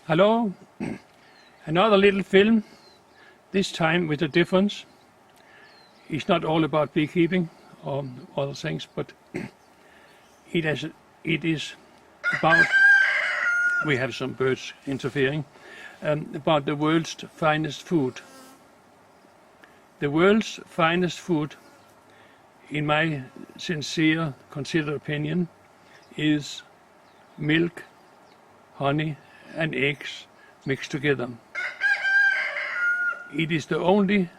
Hello, another little film, this time with a difference. It's not all about beekeeping or other things, but it is about, we have some birds interfering, about the world's finest food. The world's finest food, in my sincere, considered opinion, is milk, honey and eggs mixed together. It is the only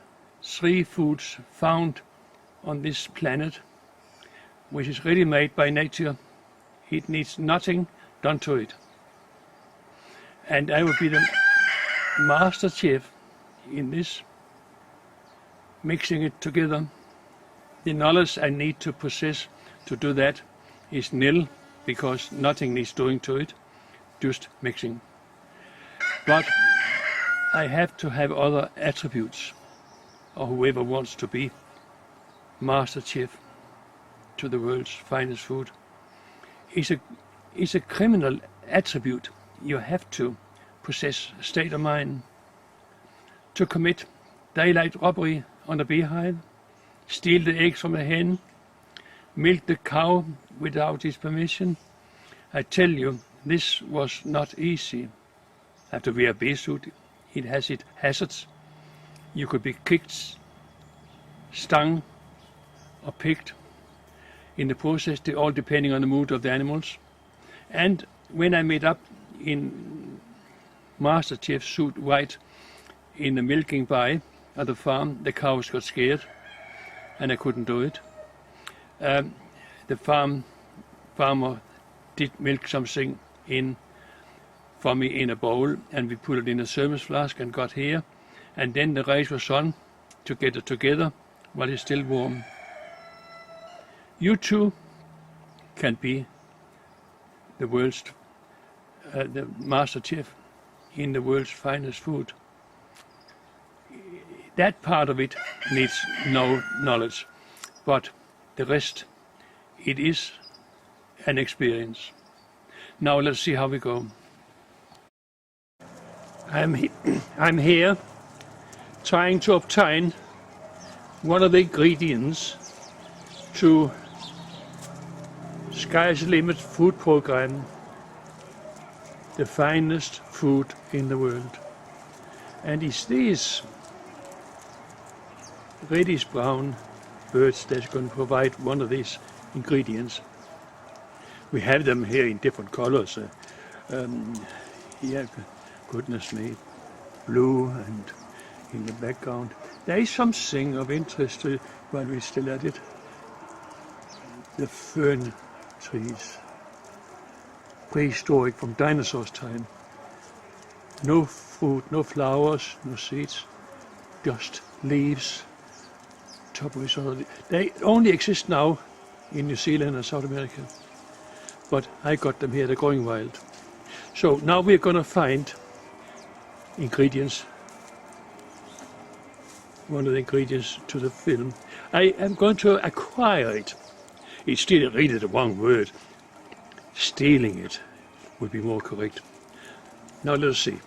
three foods found on this planet which is ready made by nature. It needs nothing done to it. And I will be the master chef in this, mixing it together. The knowledge I need to possess to do that is nil, because nothing needs doing to it, just mixing. But I have to have other attributes, or whoever wants to be master chef to the world's finest food. It's a criminal attribute. You have to possess a state of mind to commit daylight robbery on a beehive, steal the eggs from a hen, milk the cow without his permission. I tell you, this was not easy. I have to wear a bee suit. It has its hazards. You could be kicked, stung, or picked in the process, all depending on the mood of the animals. And when I made up in master chef suit white in the milking by at the farm, the cows got scared and I couldn't do it. The farmer did milk something for me in a bowl, and we put it in a thermos flask and got here, and then the race was on to get it together while it's still warm. You too can be the world's the master chef in the world's finest food. That part of it needs no knowledge, but the rest, it is an experience. Now let's see how we go. I'm here trying to obtain one of the ingredients to Sky's the Limit food program, the finest food in the world. And it's these reddish brown birds that's going to provide one of these ingredients. We have them here in different colors. Yeah, goodness me, blue and in the background. There is something of interest while we're still at it. The fern trees, prehistoric from dinosaurs' time. No fruit, no flowers, no seeds, just leaves. Top of each other. They only exist now in New Zealand and South America, but I got them here. They're growing wild. So now we're going to find ingredients, one of the ingredients to the film. I am going to acquire it. It's still really the wrong word. Stealing it would be more correct. Now let's see.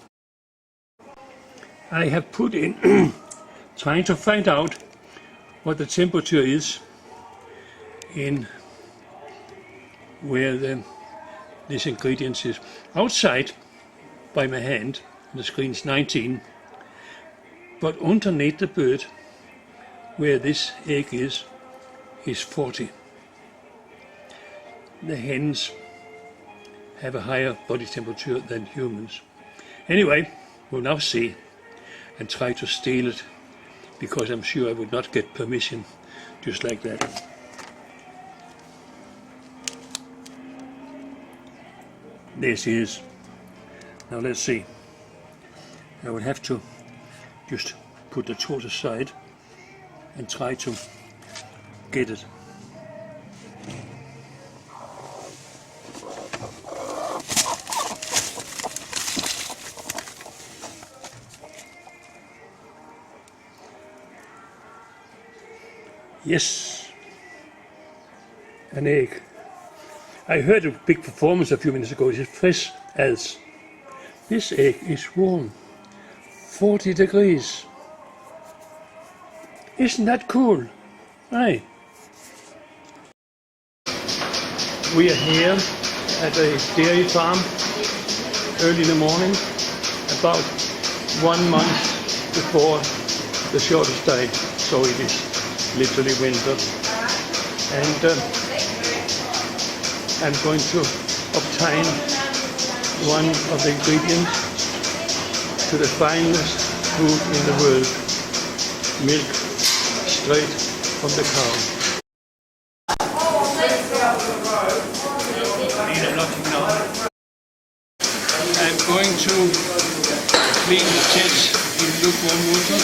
I have put in, trying to find out what the temperature is in where this ingredient is. Outside, by my hand, the screen's 19, but underneath the bird, where this egg is 40. The hens have a higher body temperature than humans. Anyway, we'll now see and try to steal it, because I'm sure I would not get permission just like that. This is. Now let's see. I will have to just put the torch aside and try to get it. Yes, an egg. I heard a big performance a few minutes ago. It's fresh as. This egg is warm. 40 degrees. Isn't that cool? Hey. We are here at a dairy farm early in the morning, about 1 month before the shortest day, so it is literally winter. And I'm going to obtain one of the ingredients to the finest food in the world, milk straight from the cow. I'm going to clean the tits in lukewarm water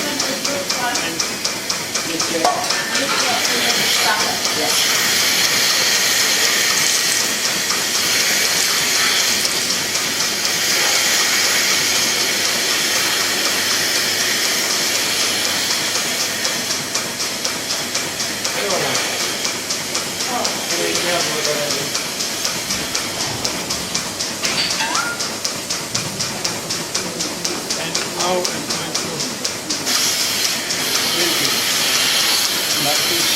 now I'm going to make it like this.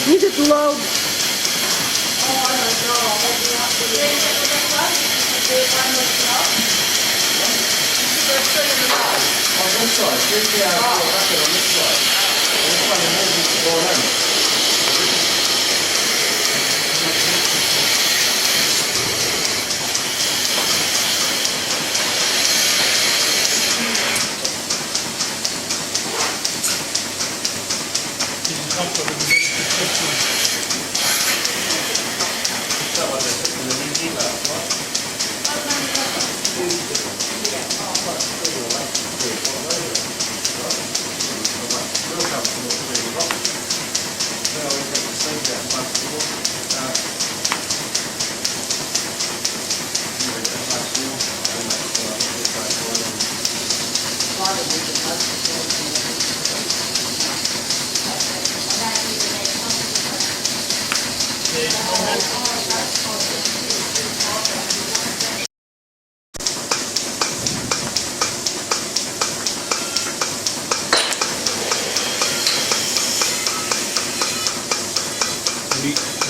Is it low?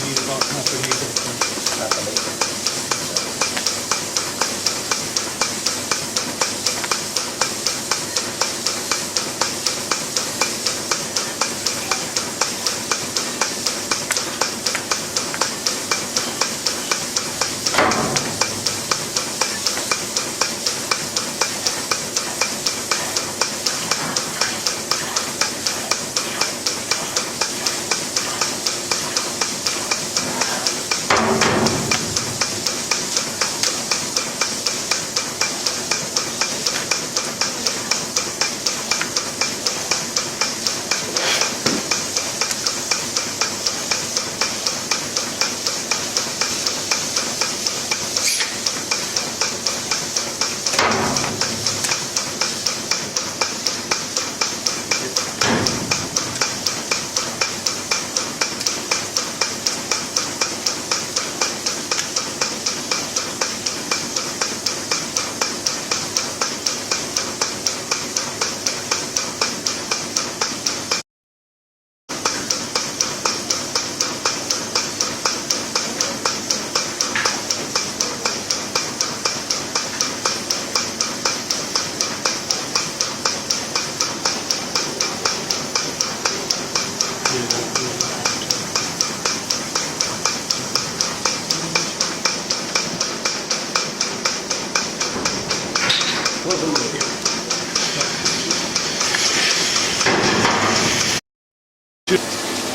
Need about half a liter.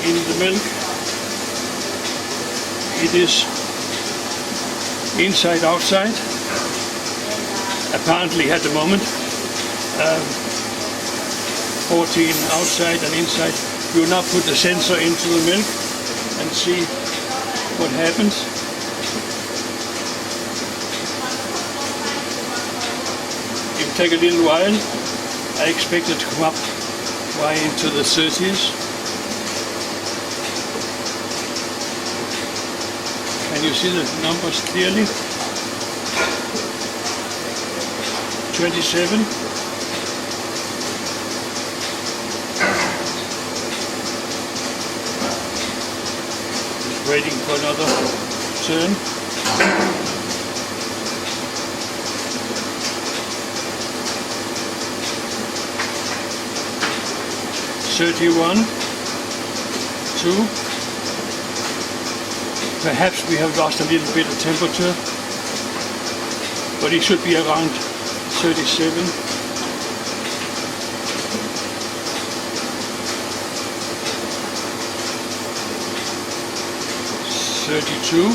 In the milk, it is inside outside, apparently at the moment, 14 outside and inside. We will now put the sensor into the milk and see what happens. It will take a little while. I expect it to come up way into the 30s. And Can you see the numbers clearly? 27. Just waiting for another turn. $31, 2. Perhaps we have lost a little bit of temperature, but it should be around 37. 32.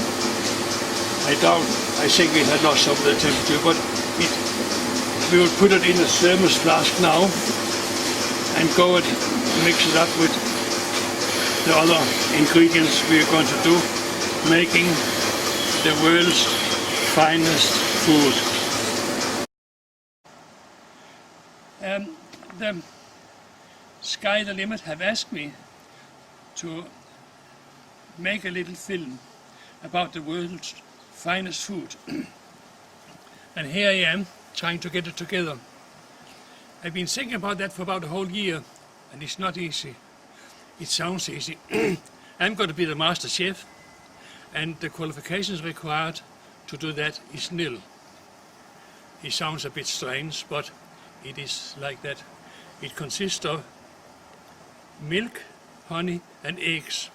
I think it had lost some of the temperature, but we will put it in a thermos flask now and go and mix it up with the other ingredients we are going to do, making the world's finest food. The Sky the Limit have asked me to make a little film about the world's finest food. And here I am trying to get it together. I've been thinking about that for about a whole year, and it's not easy. It sounds easy. I'm going to be the master chef, and the qualifications required to do that is nil. It sounds a bit strange, but it is like that. It consists of milk, honey, and eggs.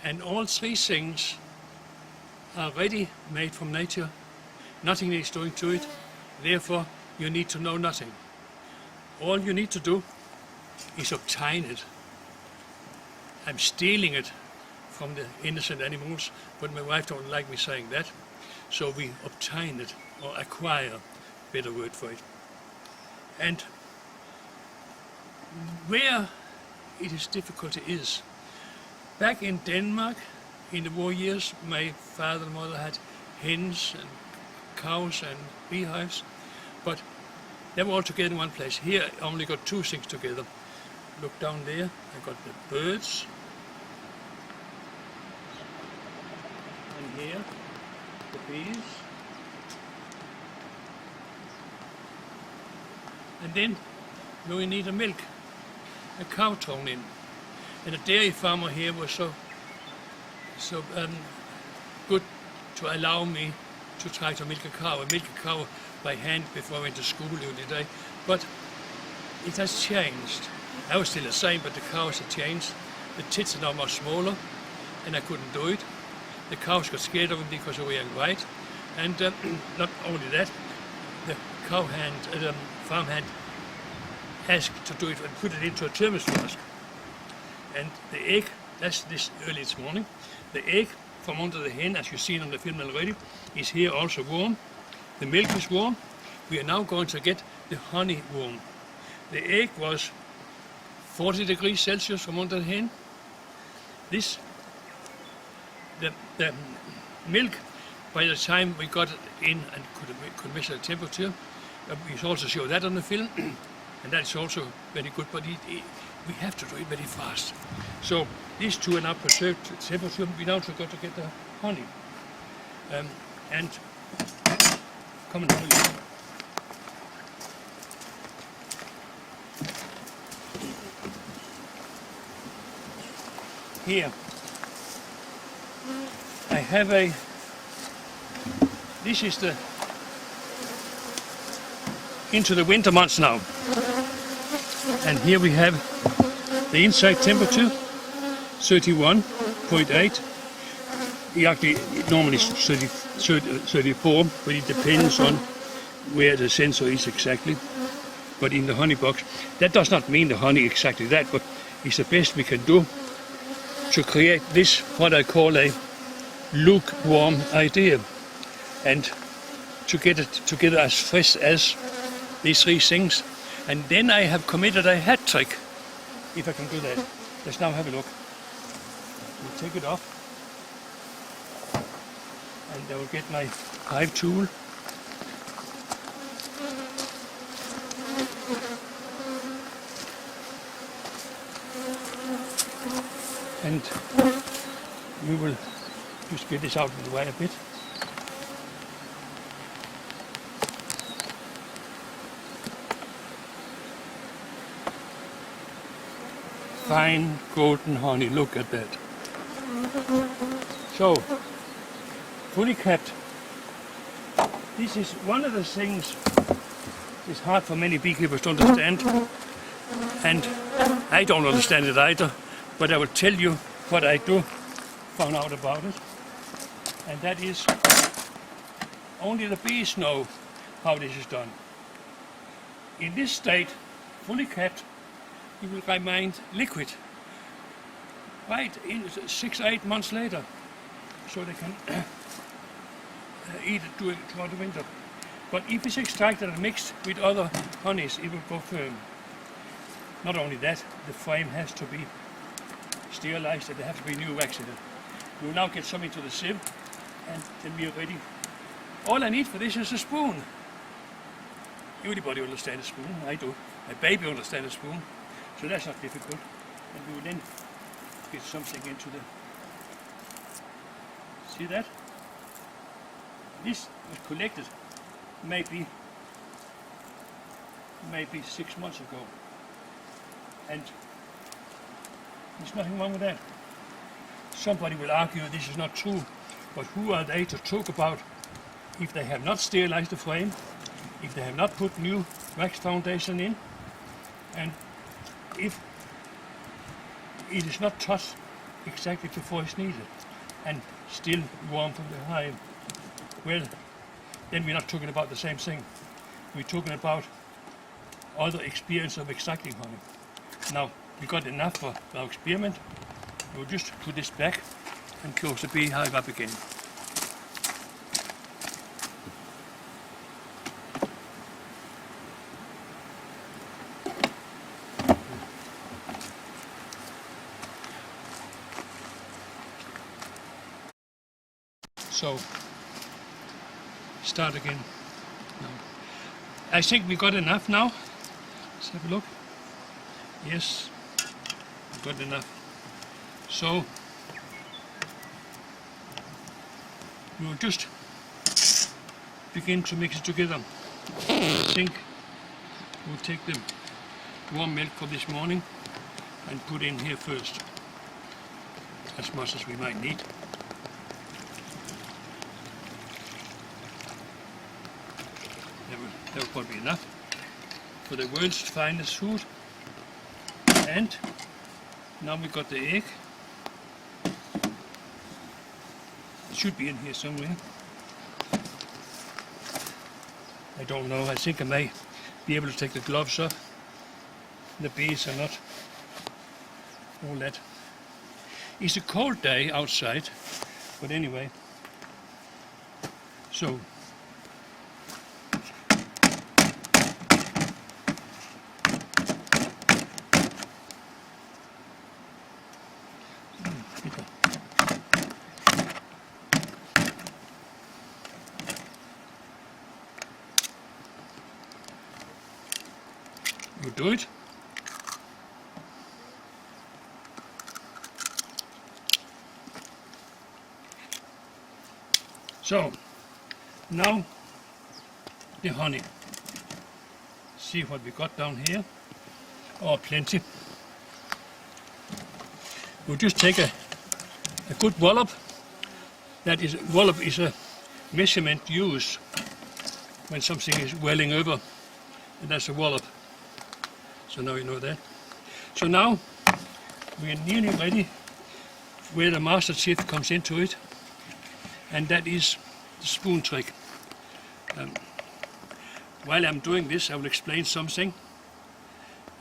And all three things are ready made from nature. Nothing is doing to it. Therefore, you need to know nothing. All you need to do is obtain it. I'm stealing it from the innocent animals, but my wife don't like me saying that. So we obtain it, or acquire, better word for it. And where it is difficulty is, back in Denmark, in the war years, my father and mother had hens and cows and beehives, but they were all together in one place. Here I only got two things together. Look down there, I got the birds, and here the bees, and then we need a milk, a cow thrown in. And the dairy farmer here was so good to allow me to try to milk a cow. I milk a cow by hand before I went to school every day, but it has changed. I was still the same, but the cows have changed. The tits are now much smaller, and I couldn't do it. The cows got scared of me because they were young white, and not only that, the cow hand, the farm hand, asked to do it and put it into a thermos flask. And the egg, that's this early this morning, the egg from under the hen, as you've seen on the film already, is here also warm. The milk is warm. We are now going to get the honey warm. The egg was 40 degrees Celsius from under the hen. The milk, by the time we got it in and could measure the temperature, we also show that on the film, and that's also very good, but we have to do it very fast. So these two are now preserved to temperature. We now got to get the honey. And come and hold it. Here I have this is into the winter months now. And here we have the inside temperature, 31.8. Actually, normally 34, but it depends on where the sensor is exactly. But in the honey box, that does not mean the honey exactly that, but it's the best we can do to create this, what I call a lukewarm idea, and to get it together as fresh as these three things. And then I have committed a hat trick, if I can do that. Let's now have a look. We'll take it off, and I will get my hive tool. And we will Just get this out of the way a bit. Fine golden honey, look at that. So, fully kept. This is one of the things it's hard for many beekeepers to understand, and I don't understand it either, but I will tell you what I do found out about it, and that is only the bees know how this is done. In this state, fully kept, you will remain liquid right in 6 or 8 months later, so they can eat it throughout the winter. But if it's extracted and mixed with other honeys, it will go firm. Not only that, the frame has to be sterilized and there has to be new wax in it. We will now get some into the sieve and then we are ready. All I need for this is a spoon. Everybody understands a spoon, I do. My baby understands a spoon, so that's not difficult. And we will then get something into the... See that? This was collected maybe 6 months ago, and there's nothing wrong with that. Somebody will argue this is not true, but who are they to talk about if they have not sterilized the frame, if they have not put new wax foundation in, and if it is not touched exactly before it's needed and still warm from the hive? Well, then we're not talking about the same thing. We're talking about other experience of extracting honey. Now, we got enough for our experiment. We'll just put this back and close the beehive up again. So, start again. No. I think we got enough now. Let's have a look. Yes, we got enough. So, we will just begin to mix it together. I think we'll take the warm milk for this morning and put in here first, as much as we might need. That will probably be enough for the world's finest food. And now we got the egg. It should be in here somewhere. I don't know. I think I may be able to take the gloves off. The bees are not all that. It's a cold day outside, but anyway. So. You do it. So, now the honey. See what we got down here. Oh, plenty. We'll just take a good wallop. Wallop is a measurement used when something is welling over, and that's a wallop. So now you know that. So now we are nearly ready where the master sieve comes into it, and that is the spoon trick. While I'm doing this, I will explain something,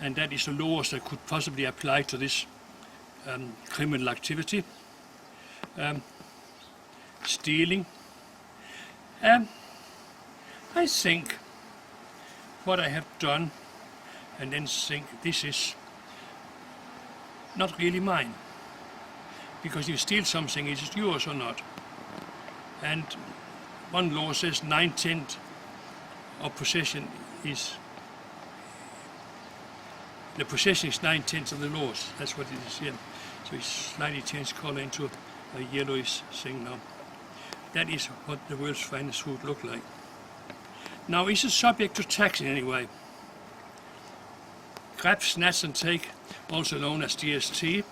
and that is the laws that could possibly apply to this criminal activity. Stealing. I think what I have done, and then think this is not really mine, because you steal something, is it yours or not? And one law says 9/10 of possession is, the possession is 9/10 of the laws. That's what it is here. So it's slightly changed color into a yellowish thing now. That is what the world's finest food look like. Now, is it subject to tax in any way? Grab, snatch and take, also known as GST,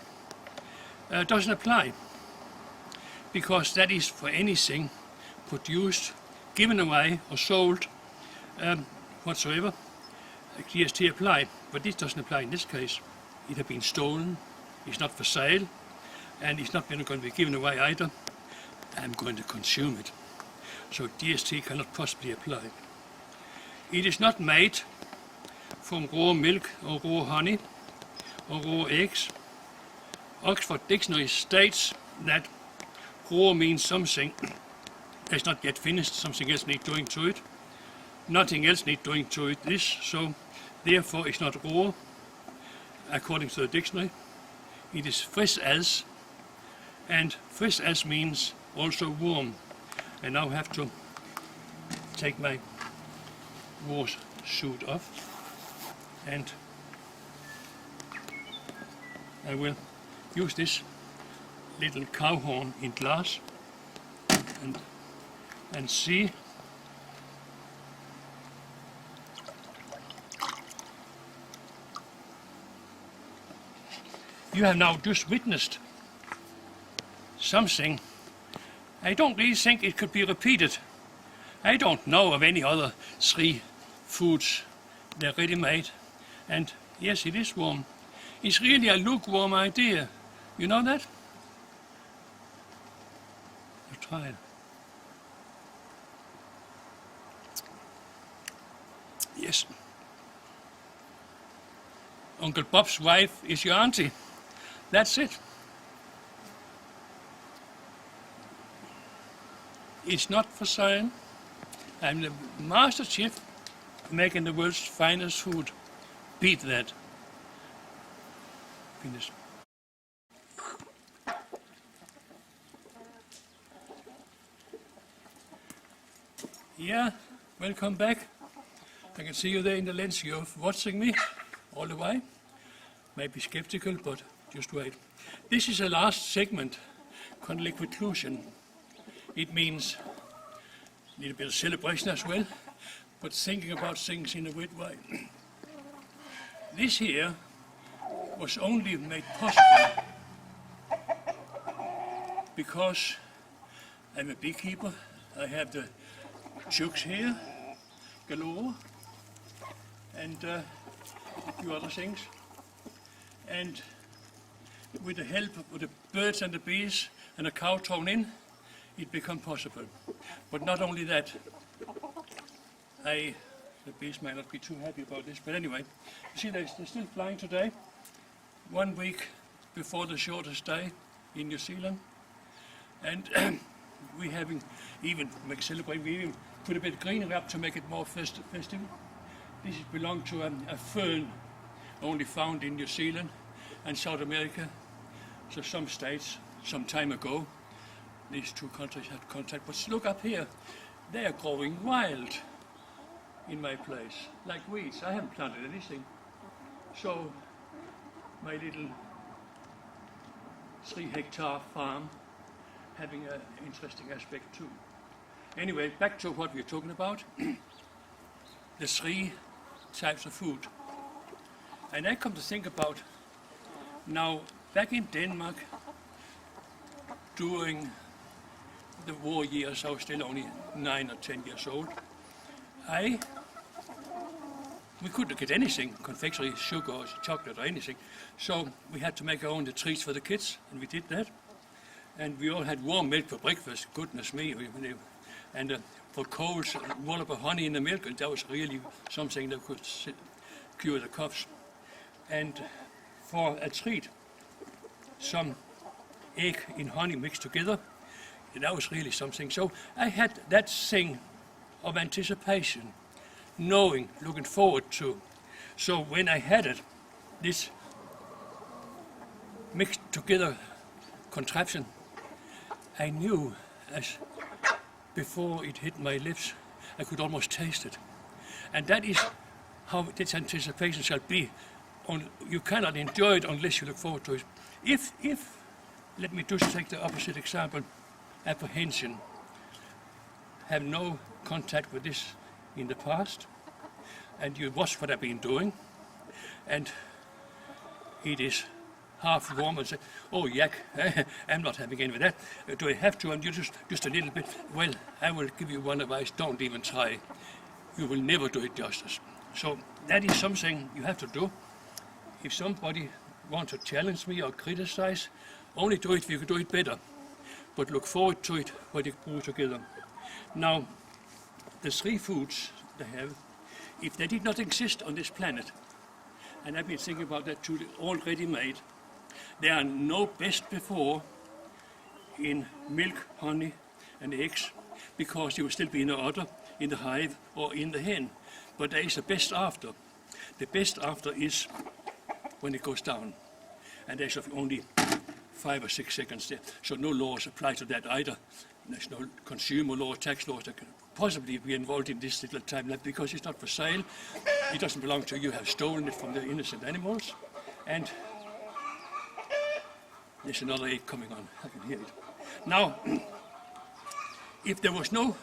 doesn't apply, because that is for anything produced, given away or sold whatsoever. GST apply, but this doesn't apply in this case. It has been stolen, it's not for sale, and it's not going to be given away either. I'm going to consume it. So GST cannot possibly apply. It is not made from raw milk or raw honey or raw eggs. Oxford Dictionary states that raw means something that's not yet finished, something else needs doing to it. Nothing else needs doing to it this, so therefore it's not raw, according to the dictionary. It is fresh as, and fresh as means also warm. I now have to take my war suit off, and I will use this little cow horn in glass and see. You have now just witnessed something. I don't really think it could be repeated. I don't know of any other Sri foods. They're ready-made. And yes, it is warm. It's really a lukewarm idea. You know that? You try it. Yes. Uncle Bob's wife is your auntie. That's it. It's not for sale. I'm the master chef making the world's finest food. Beat that. Finish. Yeah, welcome back. I can see you there in the lens. You're watching me all the way. Maybe skeptical, but just wait. This is the last segment, conclusion. It means a little bit of celebration as well, but thinking about things in a weird way. This here was only made possible because I'm a beekeeper. I have the chooks here, galore, and a few other things. And with the help of the birds and the bees and a cow thrown in, it became possible. But not only that, the bees might not be too happy about this, but anyway, you see they're still flying today, 1 week before the shortest day in New Zealand. And we having even celebrate, we even put a bit of greenery up to make it more festive. This belongs to a fern only found in New Zealand and South America. So some states, some time ago, these two countries had contact. But look up here, they are growing wild in my place, like weeds. I haven't planted anything. So my little 3-hectare farm having an interesting aspect too. Anyway, back to what we're talking about. The 3 types of food. And I come to think about now, back in Denmark, during the war years, I was still only 9 or 10 years old. We couldn't get anything, confectionery, sugar, or chocolate, or anything. So we had to make our own treats for the kids, and we did that. And we all had warm milk for breakfast, goodness me. And for colds, a wallop of honey in the milk, and that was really something that could cure the coughs. And for a treat, some egg in honey mixed together, and that was really something. So I had that thing of anticipation, knowing, looking forward to. So when I had it, this mixed together contraption, I knew as before it hit my lips, I could almost taste it. And that is how this anticipation shall be. You cannot enjoy it unless you look forward to it. If let me just take the opposite example. Apprehension. Have no contact with this in the past, and you watch what I've been doing, and it is half warm and say, oh yak, I'm not having any of that. Do I have to? And you just a little bit. Well, I will give you one advice, don't even try. You will never do it justice. So that is something you have to do. If somebody wants to challenge me or criticize, only do it if you can do it better. But look forward to it when you do together. Now, the 3 foods they have, if they did not exist on this planet, and I've been thinking about that too, already made, there are no best before in milk, honey, and eggs, because you will still be in the udder, in the hive, or in the hen. But there is a best after. The best after is when it goes down. And there's only 5 or 6 seconds there. So no laws apply to that either. There's no consumer law, tax laws that can possibly be involved in this little time lapse because it's not for sale. It doesn't belong to you. You have stolen it from the innocent animals. And there's another egg coming on. I can hear it. Now, if there was no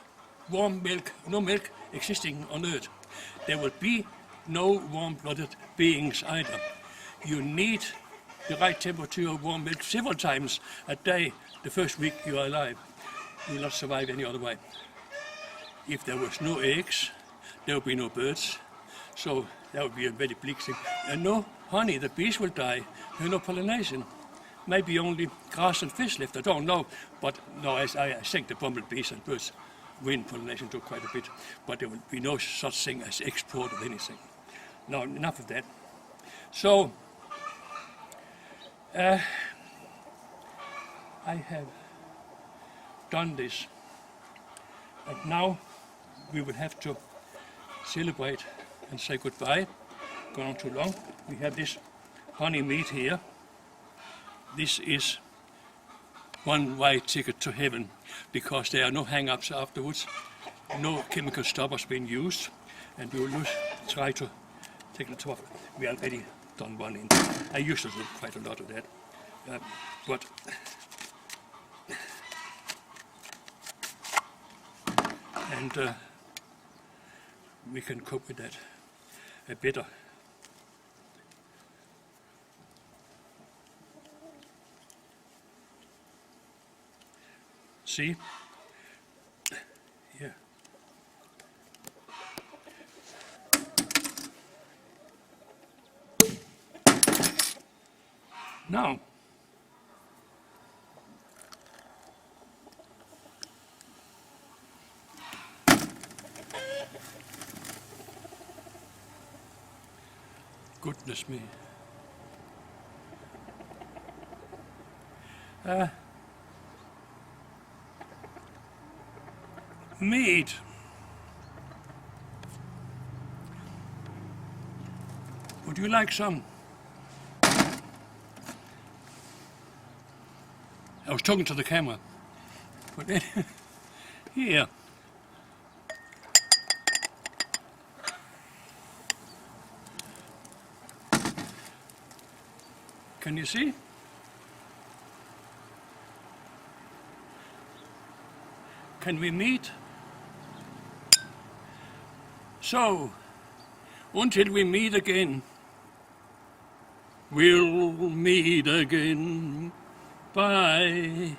warm milk, no milk existing on Earth, there would be no warm-blooded beings either. You need the right temperature of warm milk several times a day the first week you are alive. You will not survive any other way. If there was no eggs, there would be no birds. So that would be a very bleak thing. And no honey, the bees will die. There's no pollination. Maybe only grass and fish left, I don't know. But no, I think the bumblebees and birds win pollination to quite a bit. But there will be no such thing as export of anything. Now, enough of that. So, I have done this. And now we will have to celebrate and say goodbye. Gone on too long. We have this honey meat here. This is one way ticket to heaven because there are no hang-ups afterwards, no chemical stoppers being used, and we will try to take the top. We already done one in. I used to do quite a lot of that, but and we can cope with that better. See? Yeah. Now, goodness me. Meat. Would you like some? I was talking to the camera. But then, here. Can you see? Can we meet? So, until we meet again, we'll meet again. Bye.